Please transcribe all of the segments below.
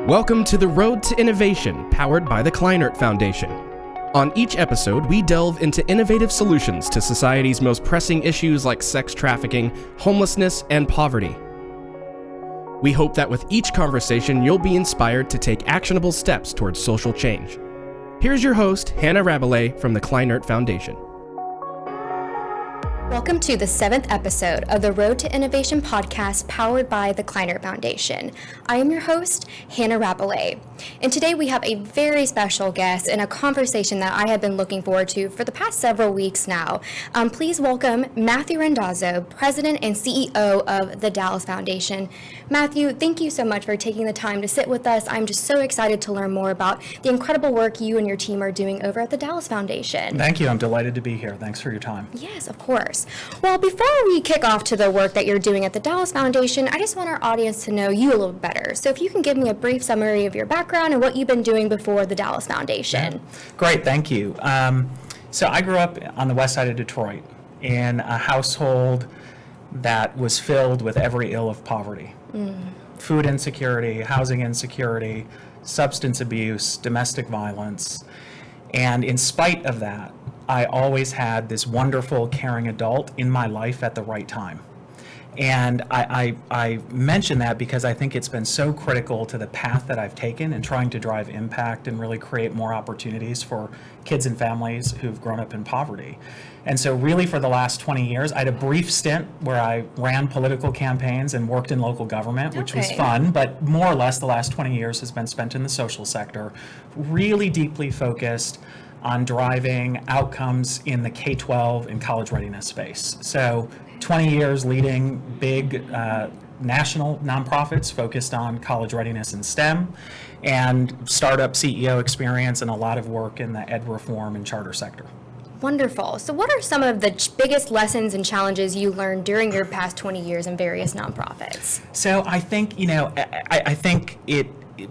Welcome to the Road to Innovation, powered by the Kleinert Foundation. On each episode, we delve into innovative solutions to society's most pressing issues like sex trafficking, homelessness, and poverty. We hope that with each conversation, you'll be inspired to take actionable steps towards social change. Here's your host, Hannah Rabelais from the Kleinert Foundation. Welcome to the 7th episode of the Road to Innovation podcast powered by the Kleinert Foundation. I am your host, Hannah Rabelais, and today we have a very special guest and a conversation that I have been looking forward to for the past several weeks now. Please welcome Matthew Randazzo, President and CEO of the Dallas Foundation. Matthew, thank you so much for taking the time to sit with us. I'm just so excited to learn more about the incredible work you and your team are doing over at the Dallas Foundation. Thank you. I'm delighted to be here. Thanks for your time. Yes, of course. Well, before we kick off to the work that you're doing at the Dallas Foundation, I just want our audience to know you a little better. So if you can give me a brief summary of your background and what you've been doing before the Dallas Foundation. Yeah. Great, thank you. So I grew up on the west side of Detroit in a household that was filled with every ill of poverty. Food insecurity, housing insecurity, substance abuse, domestic violence. And in spite of that, I always had this wonderful, caring adult in my life at the right time. And I mention that because I think it's been so critical to the path that I've taken in trying to drive impact and really create more opportunities for kids and families who've grown up in poverty. And so really for the last 20 years, I had a brief stint where I ran political campaigns and worked in local government, which was fun, but more or less the last 20 years has been spent in the social sector, really deeply focused on driving outcomes in the K-12 and college readiness space. So 20 years leading big national nonprofits focused on college readiness and STEM, and startup CEO experience and a lot of work in the ed reform and charter sector. Wonderful. So what are some of the biggest lessons and challenges you learned during your past 20 years in various nonprofits? So I think, I think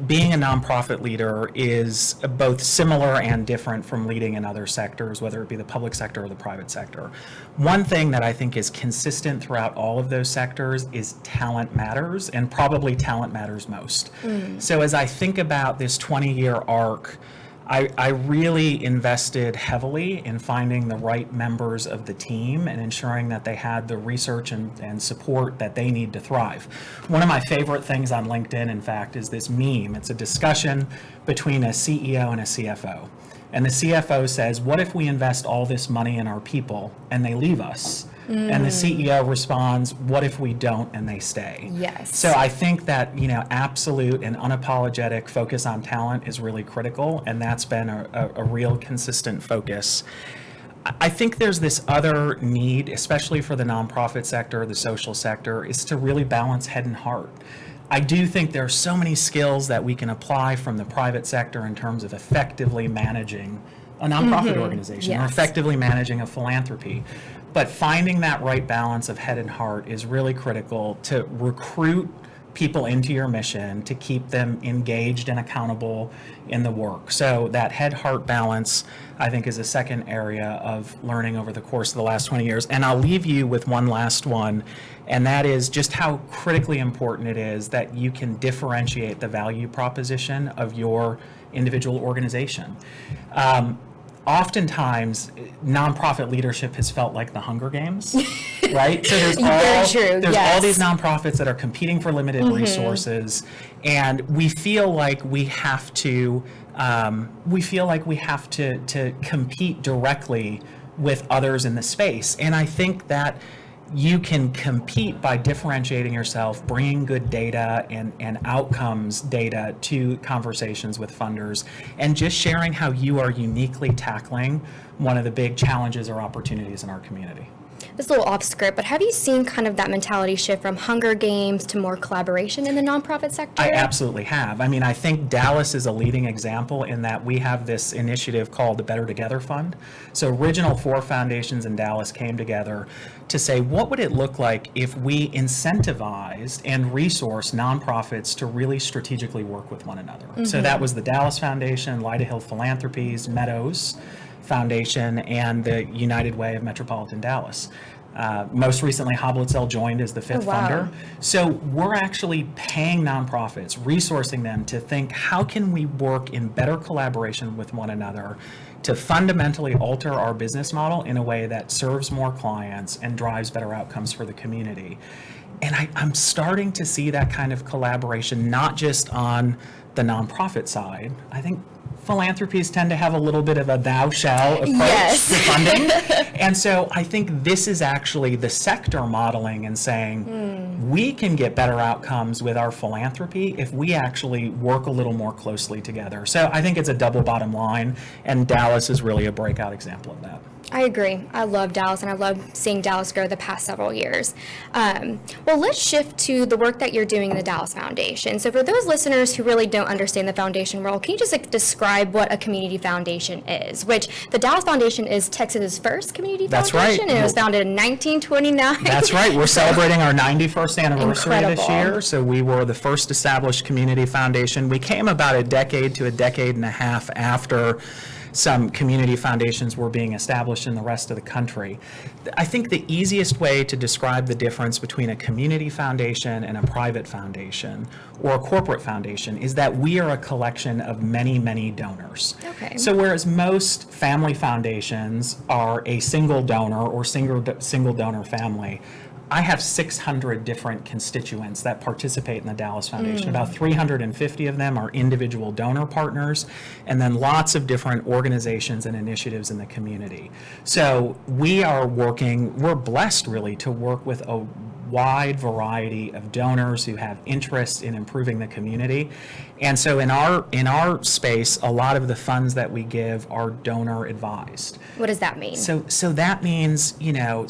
being a nonprofit leader is both similar and different from leading in other sectors, whether it be the public sector or the private sector. One thing that I think is consistent throughout all of those sectors is talent matters, and probably talent matters most. So as I think about this 20-year arc, I really invested heavily in finding the right members of the team and ensuring that they had the research and support that they need to thrive. One of my favorite things on LinkedIn, in fact, is this meme. It's a discussion between a CEO and a CFO. And the CFO says, what if we invest all this money in our people and they leave us? And the CEO responds, what if we don't and they stay? Yes. So I think that, absolute and unapologetic focus on talent is really critical, and that's been a real consistent focus. I think there's this other need, especially for the nonprofit sector, the social sector, is to really balance head and heart. I do think there are so many skills that we can apply from the private sector in terms of effectively managing a nonprofit organization, or effectively managing a philanthropy. But finding that right balance of head and heart is really critical to recruit people into your mission, to keep them engaged and accountable in the work. So that head-heart balance, I think, is a second area of learning over the course of the last 20 years. And I'll leave you with one last one, and that is just how critically important it is that you can differentiate the value proposition of your individual organization. Oftentimes, nonprofit leadership has felt like the Hunger Games, right? So there's all these nonprofits that are competing for limited resources, and we feel like we have to compete directly with others in the space. And I think that you can compete by differentiating yourself, bringing good data and outcomes data to conversations with funders, and just sharing how you are uniquely tackling one of the big challenges or opportunities in our community. This is a little off script, but have you seen kind of that mentality shift from Hunger Games to more collaboration in the nonprofit sector? I absolutely have. I mean, I think Dallas is a leading example in that we have this initiative called the Better Together Fund. So original 4 foundations in Dallas came together to say, what would it look like if we incentivized and resourced nonprofits to really strategically work with one another? So that was the Dallas Foundation, Lyda Hill Philanthropies, Meadows Foundation, and the United Way of Metropolitan Dallas. Most recently, Hoblitzel joined as the fifth wow. funder. So we're actually paying nonprofits, resourcing them to think, how can we work in better collaboration with one another to fundamentally alter our business model in a way that serves more clients and drives better outcomes for the community. And I'm starting to see that kind of collaboration, not just on the nonprofit side. I think philanthropies tend to have a little bit of a thou shall approach Yes. to funding. And so I think this is actually the sector modeling and saying, we can get better outcomes with our philanthropy if we actually work a little more closely together. So I think it's a double bottom line, and Dallas is really a breakout example of that. I agree. I love Dallas, and I love seeing Dallas grow the past several years. Well, let's shift to the work that you're doing in the Dallas Foundation. So for those listeners who really don't understand the foundation world, can you just describe what a community foundation is? Which the Dallas Foundation is Texas's first community That's foundation, right. and it was founded in 1929. That's right. We're celebrating our 91st anniversary this Incredible. year. So we were the first established community foundation. We came about a decade to a decade and a half after some community foundations were being established in the rest of the country. I think the easiest way to describe the difference between a community foundation and a private foundation or a corporate foundation is that we are a collection of many, many donors. Okay. So whereas most family foundations are a single donor or single donor family, I have 600 different constituents that participate in the Dallas Foundation. About 350 of them are individual donor partners, and then lots of different organizations and initiatives in the community. So we're blessed really to work with a wide variety of donors who have interest in improving the community. And so in our space, a lot of the funds that we give are donor advised. What does that mean? So that means,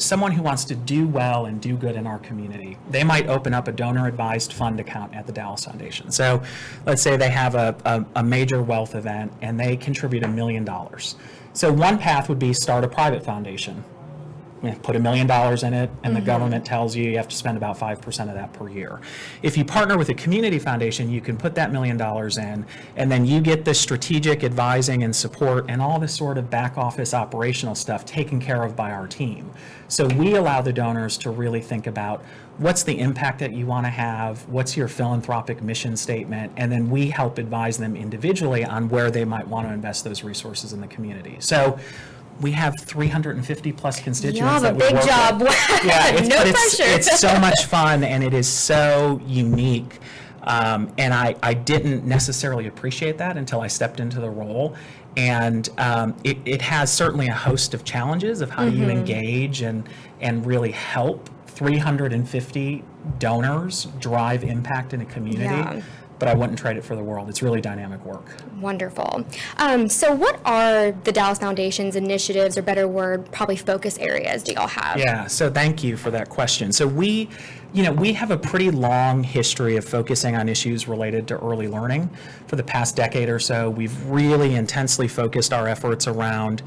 someone who wants to do well and do good in our community, they might open up a donor advised fund account at the Dallas Foundation. So let's say they have a major wealth event and they contribute $1 million. So one path would be start a private foundation. Put $1 million in it, and the government tells you have to spend about 5% of that per year. If you partner with a community foundation, you can put that $1 million in, and then you get the strategic advising and support and all this sort of back office operational stuff taken care of by our team. So we allow the donors to really think about what's the impact that you want to have, what's your philanthropic mission statement, and then we help advise them individually on where they might want to invest those resources in the community. So we have 350 plus constituents. You have a that we big work job. with. Yeah, No pressure. It's so much fun, and it is so unique. And I didn't necessarily appreciate that until I stepped into the role. And it has certainly a host of challenges of how do you engage and really help 350 donors drive impact in a community. Yeah. But I wouldn't trade it for the world. It's really dynamic work. Wonderful. So what are the Dallas Foundation's initiatives, or better word, probably focus areas do y'all have? Yeah, so thank you for that question. So we have a pretty long history of focusing on issues related to early learning. For the past decade or so, we've really intensely focused our efforts around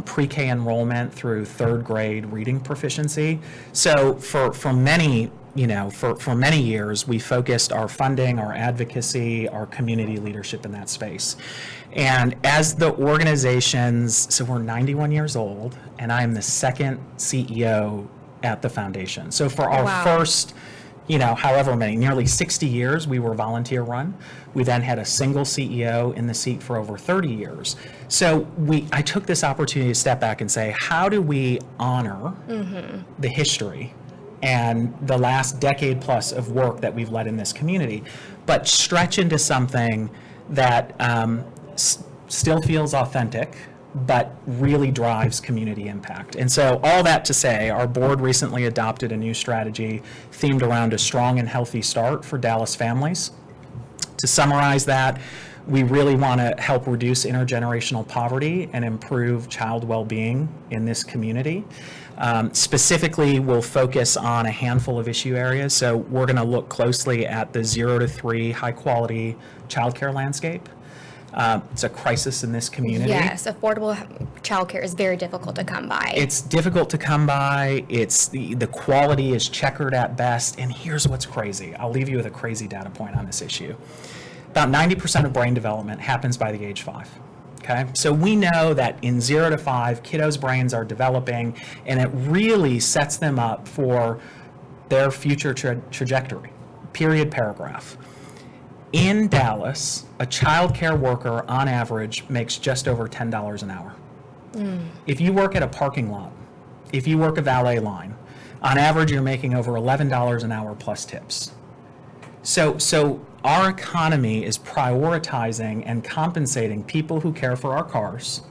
pre-K enrollment through third grade reading proficiency. So for many years, we focused our funding, our advocacy, our community leadership in that space. And as the organizations, so we're 91 years old, and I'm the second CEO at the foundation. So for our first, however many, nearly 60 years, we were volunteer run. We then had a single CEO in the seat for over 30 years. So I took this opportunity to step back and say, how do we honor the history and the last decade plus of work that we've led in this community, but stretch into something that still feels authentic, but really drives community impact. And so all that to say, our board recently adopted a new strategy themed around a strong and healthy start for Dallas families. To summarize that, we really want to help reduce intergenerational poverty and improve child well-being in this community. Specifically, we'll focus on a handful of issue areas. So we're going to look closely at the 0 to 3 high-quality childcare landscape. It's a crisis in this community. Yes, affordable childcare is very difficult to come by. It's difficult to come by. It's the quality is checkered at best. And here's what's crazy. I'll leave you with a crazy data point on this issue. About 90% of brain development happens by the age 5. Okay, so we know that in 0 to 5, kiddos' brains are developing, and it really sets them up for their future trajectory. Period, paragraph. In Dallas, a child care worker on average makes just over $10 an hour. If you work at a parking lot, if you work a valet line, on average you're making over $11 an hour plus tips. So our economy is prioritizing and compensating people who care for our cars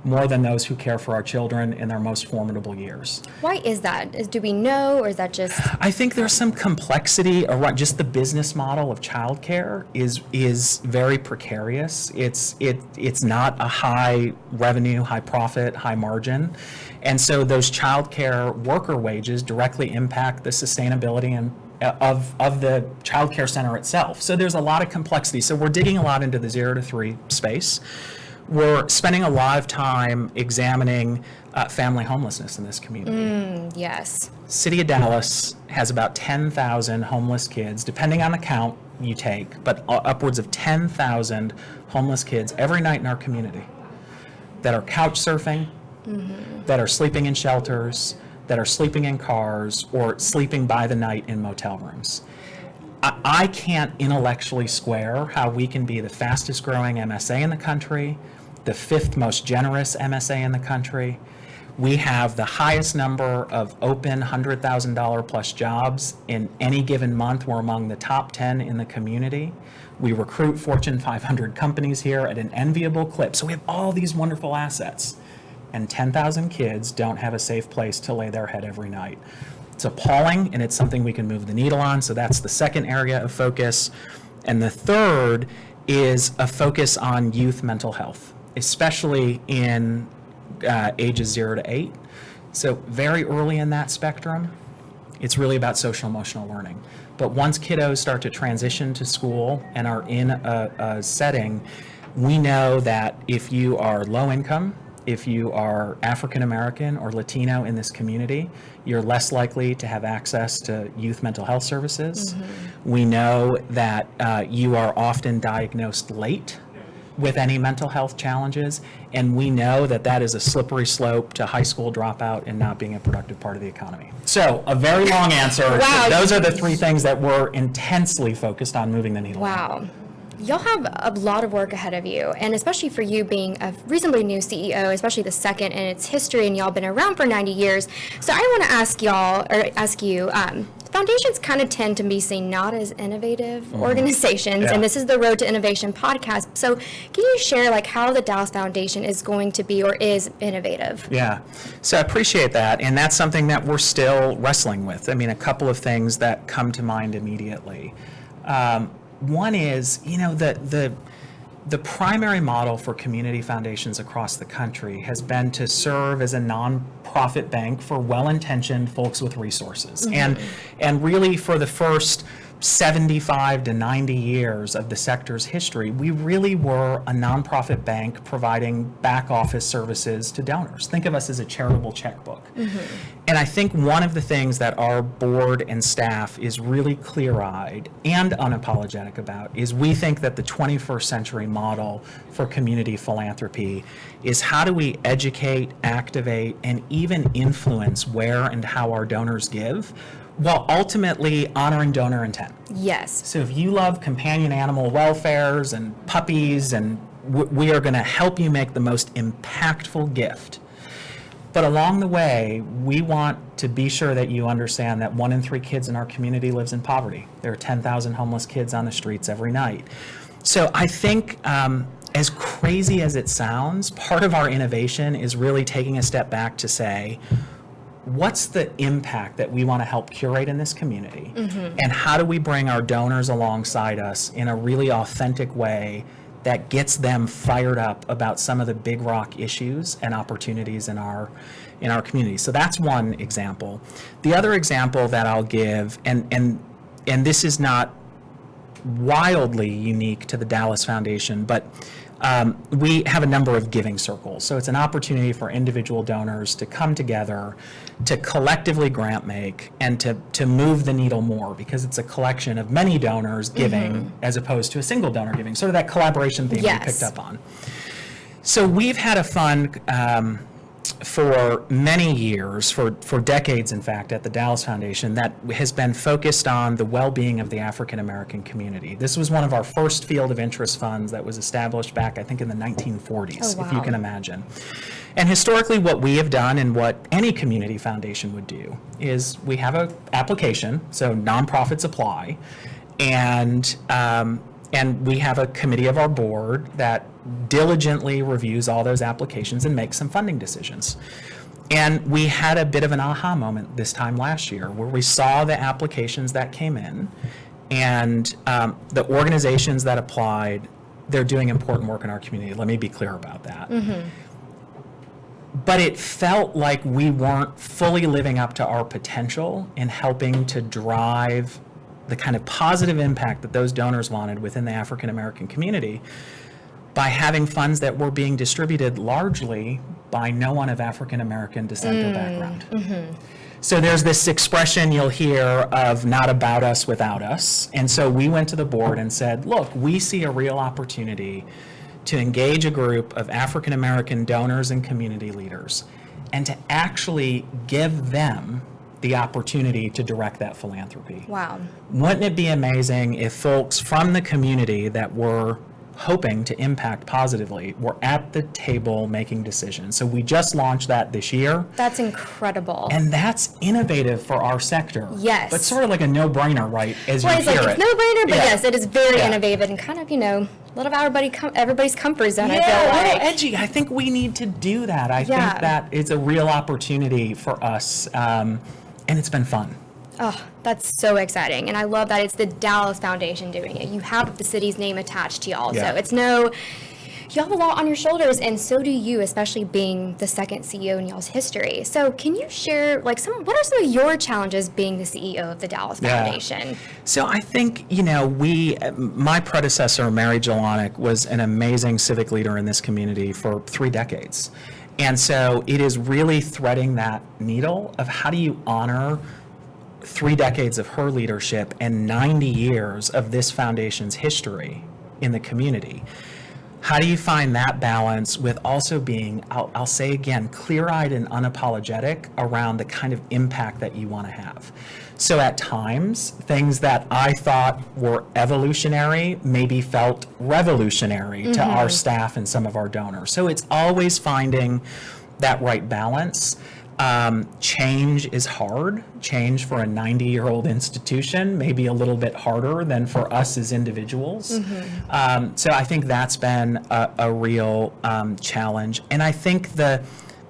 more than those who care for our children in their most formidable years. Why is that? Do we know, or is that just... I think there's some complexity around just the business model of childcare is very precarious. It's not a high revenue, high profit, high margin. And so those childcare worker wages directly impact the sustainability and of the child care center itself. So there's a lot of complexity. So we're digging a lot into the 0 to 3 space. We're spending a lot of time examining family homelessness in this community. Yes. City of Dallas has about 10,000 homeless kids, depending on the count you take, but upwards of 10,000 homeless kids every night in our community that are couch surfing, that are sleeping in shelters, that are sleeping in cars, or sleeping by the night in motel rooms. I can't intellectually square how we can be the fastest growing MSA in the country, the 5th most generous MSA in the country. We have the highest number of open $100,000 plus jobs in any given month. We're among the top 10 in the community. We recruit Fortune 500 companies here at an enviable clip. So we have all these wonderful assets, and 10,000 kids don't have a safe place to lay their head every night. It's appalling, and it's something we can move the needle on. So that's the second area of focus. And the third is a focus on youth mental health, especially in ages 0 to 8. So very early in that spectrum, it's really about social emotional learning. But once kiddos start to transition to school and are in a setting, we know that if you are low income, if you are African American or Latino in this community, you're less likely to have access to youth mental health services. We know that you are often diagnosed late with any mental health challenges, and we know that that is a slippery slope to high school dropout and not being a productive part of the economy. So a very long answer. Wow. Those are the 3 things that we're intensely focused on moving the needle. Wow. Y'all have a lot of work ahead of you, and especially for you being a reasonably new CEO, especially the second in its history, and y'all been around for 90 years. So I want to ask you, foundations kind of tend to be seen not as innovative organizations, and this is the Road to Innovation podcast. So can you share like how the Dallas Foundation is going to be or is innovative? Yeah, so I appreciate that, and that's something that we're still wrestling with. I mean, a couple of things that come to mind immediately. One is, the primary model for community foundations across the country has been to serve as a nonprofit bank for well-intentioned folks with resources. And really for the first 75 to 90 years of the sector's history, we really were a nonprofit bank providing back office services to donors. Think of us as a charitable checkbook. And I think one of the things that our board and staff is really clear-eyed and unapologetic about is we think that the 21st century model for community philanthropy is how do we educate, activate, and even influence where and how our donors give, while ultimately honoring donor intent. Yes. So if you love companion animal welfares and puppies, and we are going to help you make the most impactful gift. But along the way, we want to be sure that you understand that 1 in 3 kids in our community lives in poverty. There are 10,000 homeless kids on the streets every night. So I think as crazy as it sounds, part of our innovation is really taking a step back to say, what's the impact that we want to help curate in this community? And how do we bring our donors alongside us in a really authentic way that gets them fired up about some of the big rock issues and opportunities in our community? So that's one example. The other example that I'll give, and this is not wildly unique to the Dallas Foundation, but we have a number of giving circles. So it's an opportunity for individual donors to come together, to collectively grant make, and to move the needle more, because it's a collection of many donors giving as opposed to a single donor giving. Sort of that collaboration theme we picked up on. So we've had a fund for many years, for decades, in fact, at the Dallas Foundation that has been focused on the well-being of the African American community. This was one of our first field of interest funds that was established back, I think, in the 1940s, Oh, if you wow. can imagine. And historically, what we have done and what any community foundation would do is we have an application, so nonprofits apply, and we have a committee of our board that diligently reviews all those applications and makes some funding decisions. And we had a bit of an aha moment this time last year where we saw the applications that came in and the organizations that applied, they're doing important work in our community. Let me be clear about that. But it felt like we weren't fully living up to our potential in helping to drive the kind of positive impact that those donors wanted within the African American community by having funds that were being distributed largely by no one of African American descent or background. So there's this expression you'll hear of not about us without us. And so we went to the board and said, look, we see a real opportunity to engage a group of African American donors and community leaders and to actually give them the opportunity to direct that philanthropy. Wow. Wouldn't it be amazing if folks from the community that were hoping to impact positively were at the table making decisions? So we just launched that this year. That's incredible. And that's innovative for our sector. Yes. But sort of like a no-brainer, right, as Well, you it's hear like, it. it's no-brainer, but Yeah. yes, it is very Yeah. innovative and kind of, a little out of everybody's comfort zone, I Yeah, feel a little like. edgy. I think we need to do that. I Yeah. think that is a real opportunity for us, and it's been fun. Oh, that's so exciting. And I love that it's the Dallas Foundation doing it. You have the city's name attached to y'all. Yeah. So it's you have a lot on your shoulders, and so do you, especially being the second CEO in y'all's history. So can you share, what are some of your challenges being the CEO of the Dallas Yeah. Foundation? So I think, my predecessor, Mary Jelonic, was an amazing civic leader in this community for 3 decades. And so it is really threading that needle of how do you honor 3 decades of her leadership and 90 years of this foundation's history in the community. How do you find that balance with also being, I'll say again, clear-eyed and unapologetic around the kind of impact that you want to have? So at times, things that I thought were evolutionary maybe felt revolutionary to our staff and some of our donors. So it's always finding that right balance. Change is hard. Change for a 90-year-old institution may be a little bit harder than for us as individuals. So I think that's been a real challenge. And I think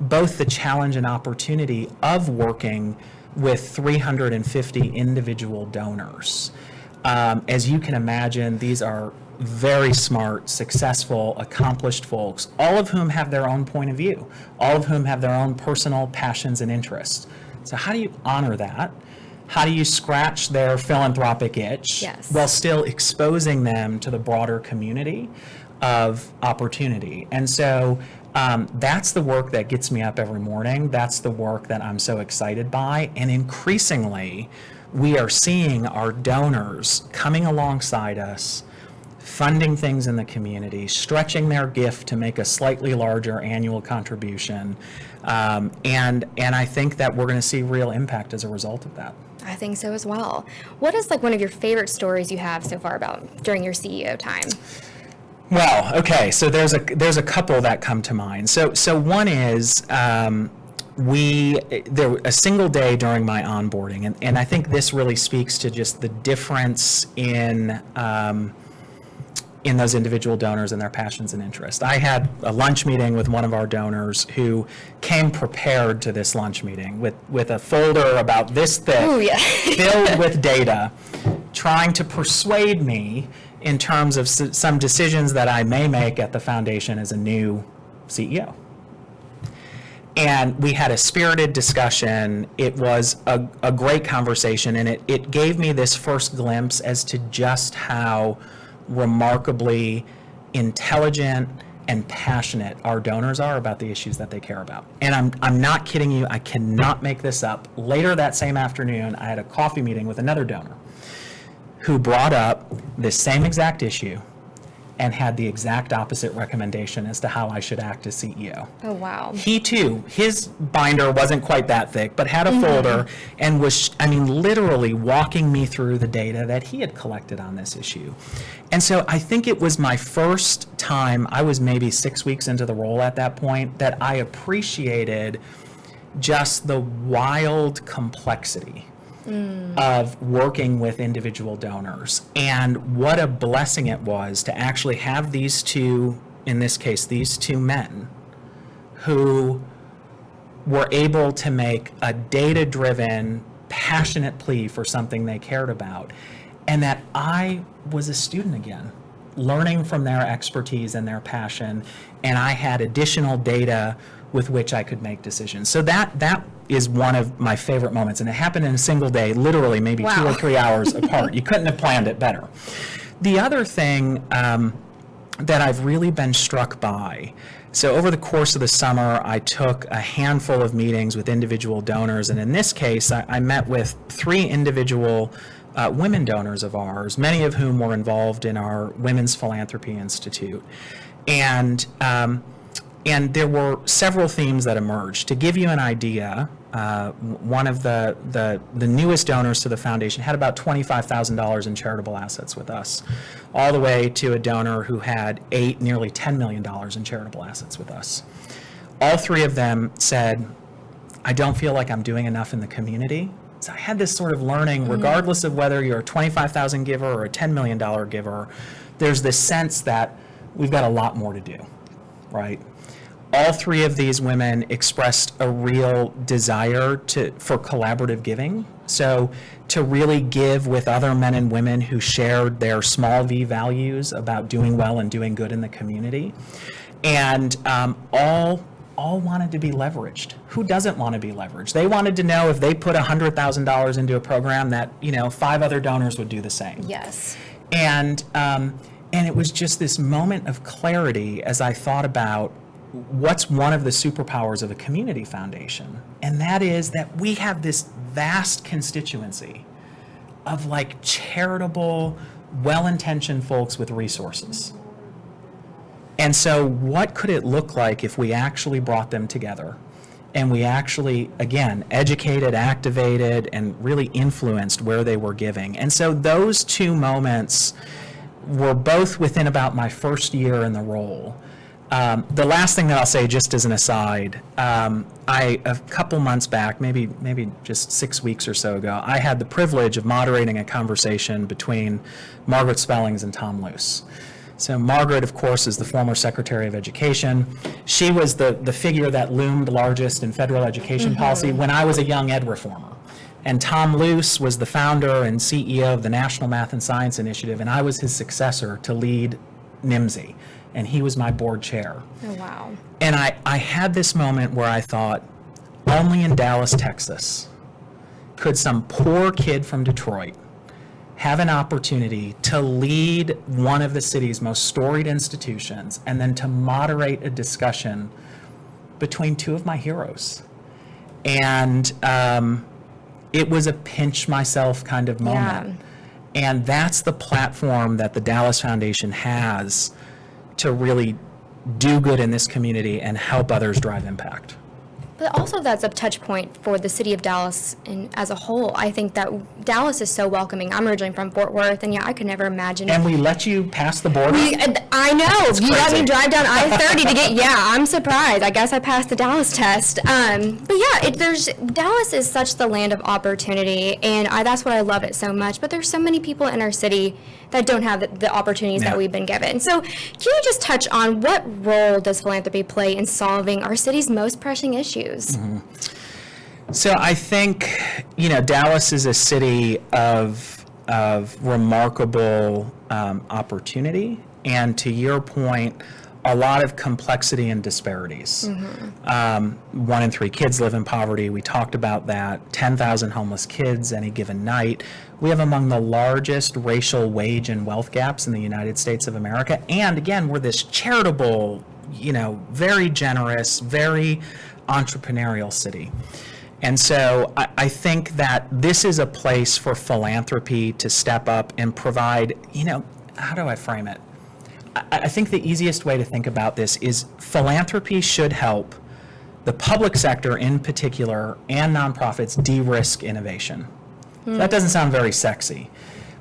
both the challenge and opportunity of working with 350 individual donors. As you can imagine, these are very smart, successful, accomplished folks, all of whom have their own point of view, all of whom have their own personal passions and interests. So how do you honor that? How do you scratch their philanthropic itch Yes. while still exposing them to the broader community of opportunity? And so that's the work that gets me up every morning. That's the work that I'm so excited by. And increasingly, we are seeing our donors coming alongside us, funding things in the community, stretching their gift to make a slightly larger annual contribution. And I think that we're going to see real impact as a result of that. I think so as well. What is one of your favorite stories you have so far about during your CEO time? Well, okay, so there's a couple that come to mind. So one is there a single day during my onboarding, and I think this really speaks to just the difference in those individual donors and their passions and interests. I had a lunch meeting with one of our donors who came prepared to this lunch meeting with a folder about this thick, Ooh, yeah. filled with data, trying to persuade me in terms of some decisions that I may make at the foundation as a new CEO. And we had a spirited discussion. It was a great conversation, and it gave me this first glimpse as to just how remarkably intelligent and passionate our donors are about the issues that they care about. And I'm not kidding you, I cannot make this up. Later that same afternoon, I had a coffee meeting with another donor who brought up this same exact issue and had the exact opposite recommendation as to how I should act as CEO. Oh, wow. He too, his binder wasn't quite that thick, but had a folder and was, literally walking me through the data that he had collected on this issue. And so I think it was my first time, I was maybe 6 weeks into the role at that point, that I appreciated just the wild complexity of working with individual donors, and what a blessing it was to actually have these two, in this case, these two men who were able to make a data-driven, passionate plea for something they cared about, and that I was a student again, learning from their expertise and their passion, and I had additional data with which I could make decisions. So that is one of my favorite moments, and it happened in a single day, literally maybe 2 or 3 hours apart. You couldn't have planned it better. The other thing that I've really been struck by, so over the course of the summer, I took a handful of meetings with individual donors, and in this case, I met with 3 individual women donors of ours, many of whom were involved in our Women's Philanthropy Institute. And there were several themes that emerged. To give you an idea, one of the newest donors to the foundation had about $25,000 in charitable assets with us, all the way to a donor who had nearly $10 million in charitable assets with us. All 3 of them said, I don't feel like I'm doing enough in the community. So I had this sort of learning, regardless of whether you're a $25,000 giver or a $10 million giver, there's this sense that we've got a lot more to do, right? All 3 of these women expressed a real desire for collaborative giving. So to really give with other men and women who shared their small v values about doing well and doing good in the community. And all wanted to be leveraged. Who doesn't want to be leveraged? They wanted to know if they put $100,000 into a program that, 5 other donors would do the same. Yes. And it was just this moment of clarity as I thought about what's one of the superpowers of a community foundation, and that is that we have this vast constituency of charitable, well-intentioned folks with resources. And so what could it look like if we actually brought them together and we actually, again, educated, activated, and really influenced where they were giving? And so those 2 moments were both within about my first year in the role. The last thing that I'll say, just as an aside, a couple months back, maybe just 6 weeks or so ago, I had the privilege of moderating a conversation between Margaret Spellings and Tom Luce. So Margaret, of course, is the former Secretary of Education. She was the figure that loomed largest in federal education policy when I was a young ed reformer. And Tom Luce was the founder and CEO of the National Math and Science Initiative, and I was his successor to lead NIMSI. And he was my board chair. Oh, wow. And I had this moment where I thought, only in Dallas, Texas, could some poor kid from Detroit have an opportunity to lead one of the city's most storied institutions and then to moderate a discussion between 2 of my heroes. And it was a pinch myself kind of moment. Yeah. And that's the platform that the Dallas Foundation has to really do good in this community and help others drive impact. But also that's a touch point for the city of Dallas and as a whole. I think that Dallas is so welcoming. I'm originally from Fort Worth, and I could never imagine. And we let you pass the border? I know. You let me drive down I-30 to get, I'm surprised. I guess I passed the Dallas test. But Dallas is such the land of opportunity, and that's what I love it so much. But there's so many people in our city that don't have the opportunities that we've been given. So can you just touch on what role does philanthropy play in solving our city's most pressing issues? So I think, Dallas is a city of remarkable opportunity, and to your point, a lot of complexity and disparities. 1 in 3 kids live in poverty. We talked about that. 10,000 homeless kids any given night. We have among the largest racial wage and wealth gaps in the United States of America. And again, we're this charitable, very generous, very entrepreneurial city. And so I think that this is a place for philanthropy to step up and provide, how do I frame it? I think the easiest way to think about this is philanthropy should help the public sector in particular and nonprofits de-risk innovation. So that doesn't sound very sexy.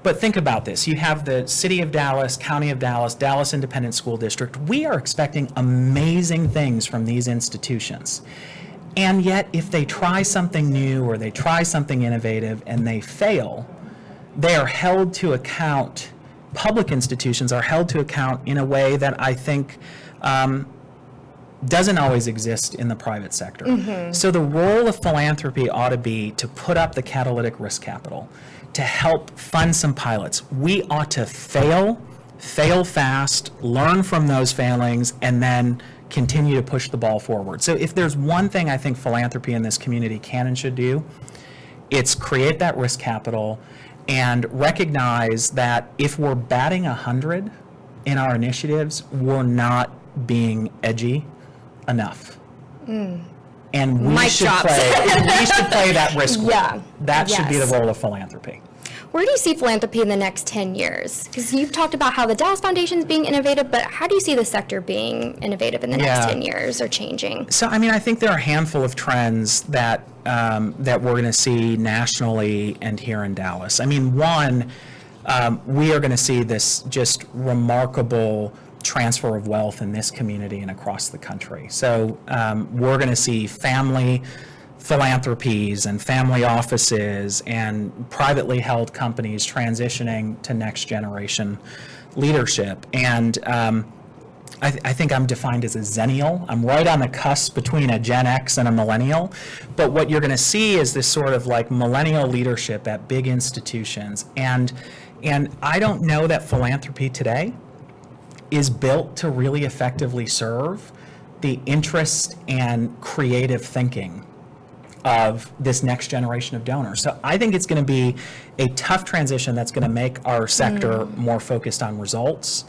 But think about this. You have the City of Dallas, County of Dallas, Dallas Independent School District. We are expecting amazing things from these institutions. And yet, if they try something new or they try something innovative and they fail, they are held to account, public institutions are held to account in a way that I think doesn't always exist in the private sector. So the role of philanthropy ought to be to put up the catalytic risk capital, to help fund some pilots. We ought to fail fast, learn from those failings, and then continue to push the ball forward. So if there's one thing I think philanthropy in this community can and should do, it's create that risk capital and recognize that if we're batting 100 in our initiatives, we're not being edgy enough. And we should play that risk role. Yeah. That should be the role of philanthropy. Where do you see philanthropy in the next 10 years? Because you've talked about how the Dallas Foundation is being innovative, but how do you see the sector being innovative in the next 10 years or changing? So, I mean, I think there are a handful of trends that that we're going to see nationally and here in Dallas. I mean, one, we are going to see this just remarkable transfer of wealth in this community and across the country. So we're going to see family philanthropies and family offices and privately held companies transitioning to next generation leadership. And I think I'm defined as a Zennial. I'm right on the cusp between a Gen X and a Millennial. But what you're going to see is this sort of like millennial leadership at big institutions. And I don't know that philanthropy today is built to really effectively serve the interest and creative thinking of this next generation of donors. So I think it's going to be a tough transition that's going to make our sector more focused on results,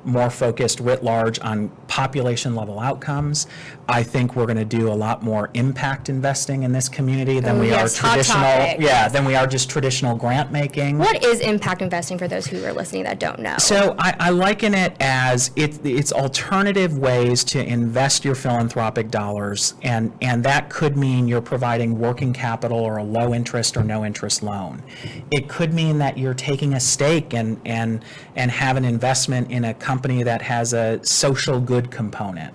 more focused writ large on population level outcomes. I think we're going to do a lot more impact investing in this community than we are just traditional grant making. What is impact investing for those who are listening that don't know? So I liken it as it's alternative ways to invest your philanthropic dollars, and that could mean you're providing working capital or a low interest or no interest loan. It could mean that you're taking a stake and have an investment in a company that has a social good component.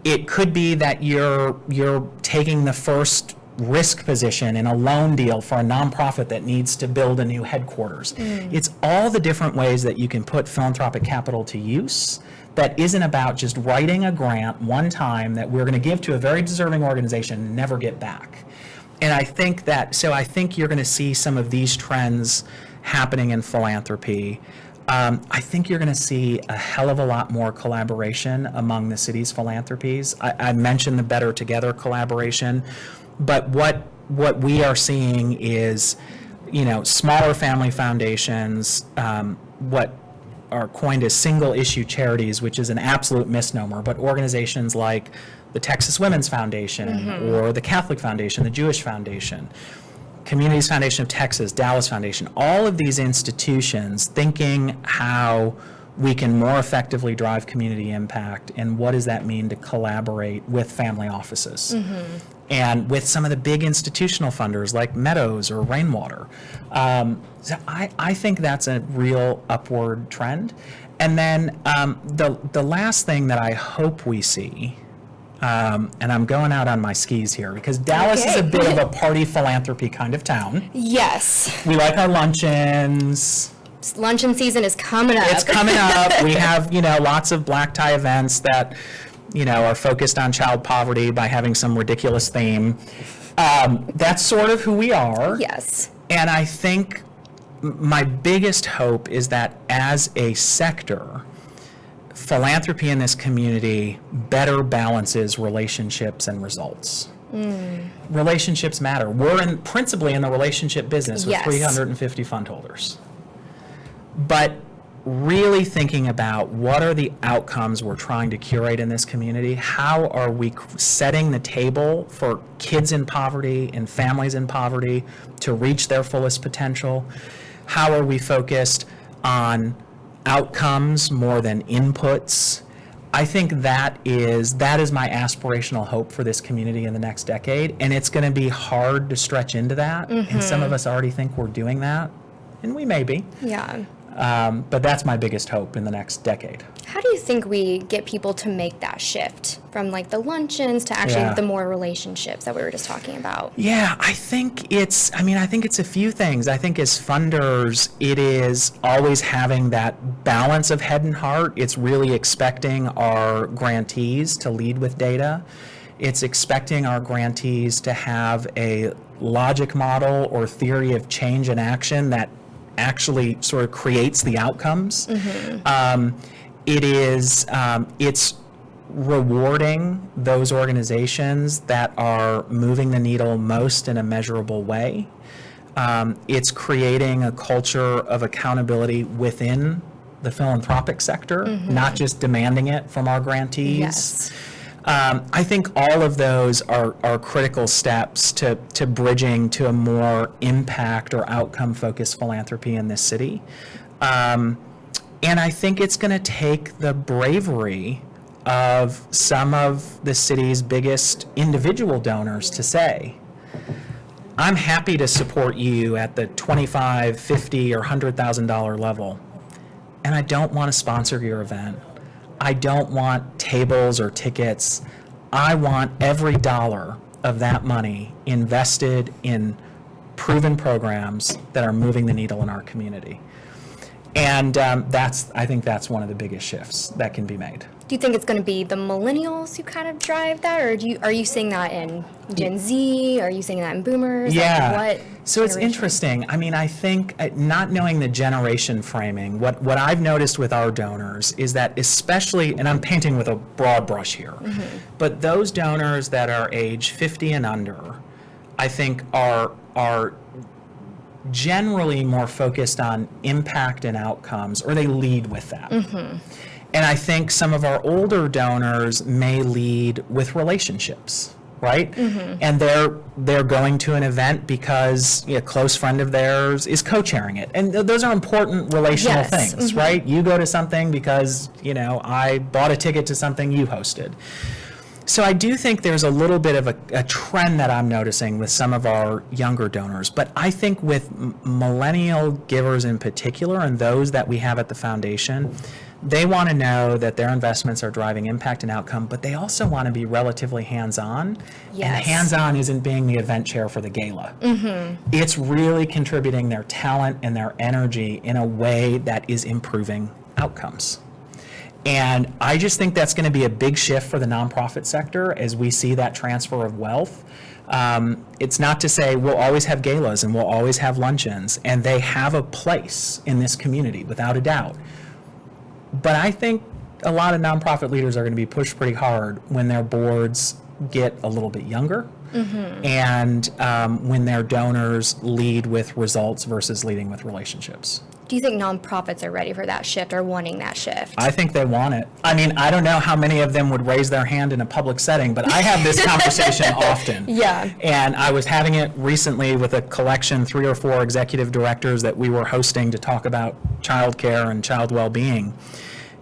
It could be that you're taking the first risk position in a loan deal for a nonprofit that needs to build a new headquarters. It's all the different ways that you can put philanthropic capital to use that isn't about just writing a grant one time that we're going to give to a very deserving organization and never get back. And I think you're going to see some of these trends happening in philanthropy. I think you're going to see a hell of a lot more collaboration among the city's philanthropies. I mentioned the Better Together collaboration, but what we are seeing is, smaller family foundations, what are coined as single issue charities, which is an absolute misnomer, but organizations like the Texas Women's Foundation or the Catholic Foundation, the Jewish Foundation, Communities Foundation of Texas, Dallas Foundation, all of these institutions thinking how we can more effectively drive community impact and what does that mean to collaborate with family offices and with some of the big institutional funders like Meadows or Rainwater. So I think that's a real upward trend. And then the last thing that I hope we see, and I'm going out on my skis here because Dallas is a bit of a party philanthropy kind of town. Yes. We like our luncheons. Luncheon season is coming up. It's coming up. We have, lots of black tie events that, are focused on child poverty by having some ridiculous theme. That's sort of who we are. Yes. And I think my biggest hope is that as a sector, philanthropy in this community better balances relationships and results. Relationships matter. We're principally in the relationship business with 350 fund holders. But really thinking about what are the outcomes we're trying to curate in this community, how are we setting the table for kids in poverty and families in poverty to reach their fullest potential, how are we focused on outcomes more than inputs. I think that is my aspirational hope for this community in the next decade, and it's going to be hard to stretch into that. And some of us already think we're doing that, and we may be. Yeah. But that's my biggest hope in the next decade. How do you think we get people to make that shift from like the luncheons to actually the more relationships that we were just talking about? Yeah, I think it's a few things. I think as funders, it is always having that balance of head and heart. It's really expecting our grantees to lead with data. It's expecting our grantees to have a logic model or theory of change and action that actually sort of creates the outcomes. It's rewarding those organizations that are moving the needle most in a measurable way. It's creating a culture of accountability within the philanthropic sector, not just demanding it from our grantees. Yes. I think all of those are critical steps to bridging to a more impact or outcome-focused philanthropy in this city. And I think it's going to take the bravery of some of the city's biggest individual donors to say, I'm happy to support you at the $25,000, $50,000, or $100,000 level, and I don't want to sponsor your event. I don't want tables or tickets. I want every dollar of that money invested in proven programs that are moving the needle in our community. And I think that's one of the biggest shifts that can be made. Do you think it's going to be the millennials who kind of drive that, or are you seeing that in Gen Z? Are you seeing that in boomers? Yeah. Like So it's interesting. I mean, I think not knowing the generation framing, what I've noticed with our donors is that especially, and I'm painting with a broad brush here, but those donors that are age 50 and under, I think are generally more focused on impact and outcomes, or they lead with that. And I think some of our older donors may lead with relationships, right? And they're going to an event because a close friend of theirs is co-chairing it. And those are important relational things, right? You go to something because, I bought a ticket to something you hosted. So I do think there's a little bit of a trend that I'm noticing with some of our younger donors. But I think with millennial givers in particular, and those that we have at the foundation, they want to know that their investments are driving impact and outcome, but they also want to be relatively hands-on. Yes. And hands-on isn't being the event chair for the gala. It's really contributing their talent and their energy in a way that is improving outcomes. And I just think that's going to be a big shift for the nonprofit sector as we see that transfer of wealth. It's not to say we'll always have galas and we'll always have luncheons, and they have a place in this community without a doubt. But I think a lot of nonprofit leaders are going to be pushed pretty hard when their boards get a little bit younger, and when their donors lead with results versus leading with relationships. Do you think nonprofits are ready for that shift or wanting that shift? I think they want it. I mean, I don't know how many of them would raise their hand in a public setting, but I have this conversation often. Yeah. And I was having it recently with a collection, 3 or 4 executive directors that we were hosting to talk about childcare and child well-being.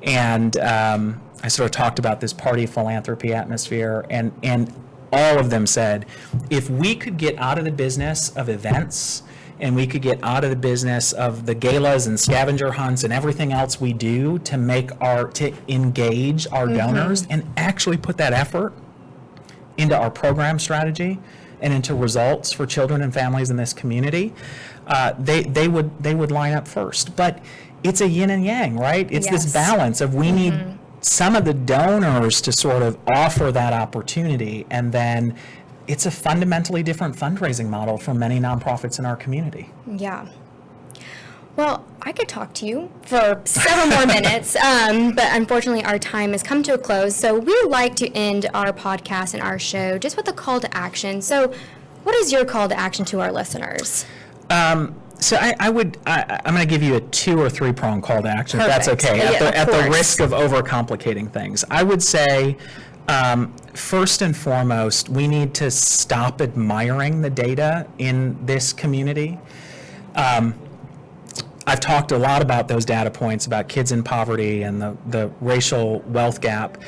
And I sort of talked about this party philanthropy atmosphere, and all of them said, if we could get out of the business of events, and we could get out of the business of the galas and scavenger hunts and everything else we do to engage our donors and actually put that effort into our program strategy and into results for children and families in this community, they would line up first. But it's a yin and yang, right? It's this balance of we need some of the donors to sort of offer that opportunity, and then it's a fundamentally different fundraising model for many nonprofits in our community. Yeah. Well, I could talk to you for several more minutes, but unfortunately our time has come to a close. So we like to end our podcast and our show just with a call to action. So what is your call to action to our listeners? So I'm going to give you a 2 or 3 prong call to action, Perfect. if that's okay, at the course. risk of overcomplicating things. I would say, first and foremost, we need to stop admiring the data in this community. I've talked a lot about those data points about kids in poverty and the racial wealth gap.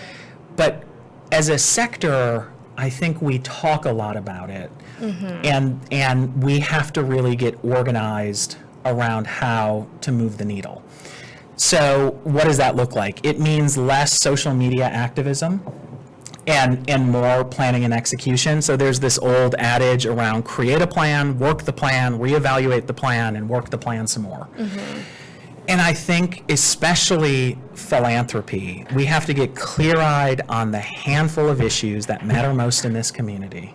But as a sector, I think we talk a lot about it. And we have to really get organized around how to move the needle. So what does that look like? It means less social media activism and more planning and execution. So there's this old adage around create a plan, work the plan, reevaluate the plan, and work the plan some more. And I think especially philanthropy, we have to get clear-eyed on the handful of issues that matter most in this community.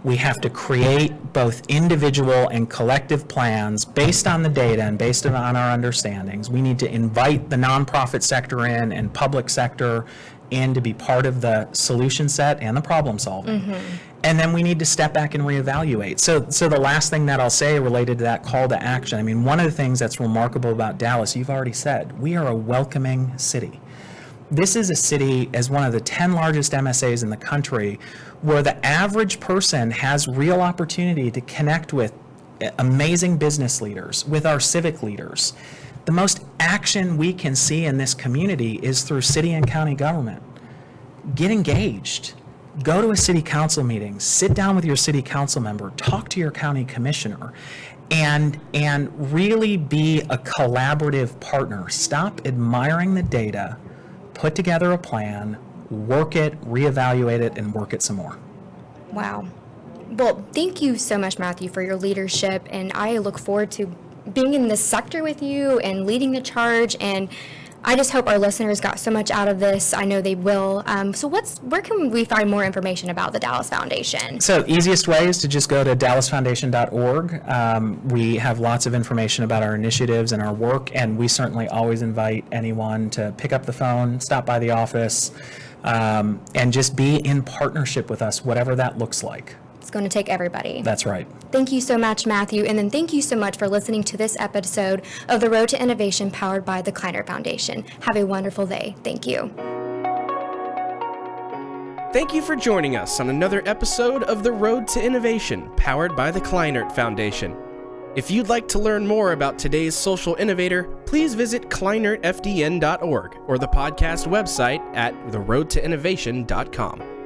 We have to create both individual and collective plans based on the data and based on our understandings. We need to invite the nonprofit sector in and public sector in to be part of the solution set and the problem solving. And then we need to step back and reevaluate. So the last thing that I'll say related to that call to action, I mean, one of the things that's remarkable about Dallas, you've already said, we are a welcoming city. This is a city, as one of the 10 largest MSAs in the country, where the average person has real opportunity to connect with amazing business leaders, with our civic leaders. The most action we can see in this community is through city and county government. Get engaged. Go to a city council meeting, sit down with your city council member, talk to your county commissioner, and really be a collaborative partner. Stop admiring the data, put together a plan, work it, reevaluate it, and work it some more. Wow. Well, thank you so much, Matthew, for your leadership, and I look forward to being in this sector with you and leading the charge, and I just hope our listeners got so much out of this. I know they will. So where can we find more information about the Dallas Foundation? So easiest way is to just go to dallasfoundation.org. We have lots of information about our initiatives and our work, and we certainly always invite anyone to pick up the phone, stop by the office, and just be in partnership with us, whatever that looks like. It's going to take everybody. That's right. Thank you so much, Matthew. And then thank you so much for listening to this episode of The Road to Innovation powered by the Kleinert Foundation. Have a wonderful day. Thank you. Thank you for joining us on another episode of The Road to Innovation powered by the Kleinert Foundation. If you'd like to learn more about today's social innovator, please visit kleinertfdn.org or the podcast website at theroadtoinnovation.com.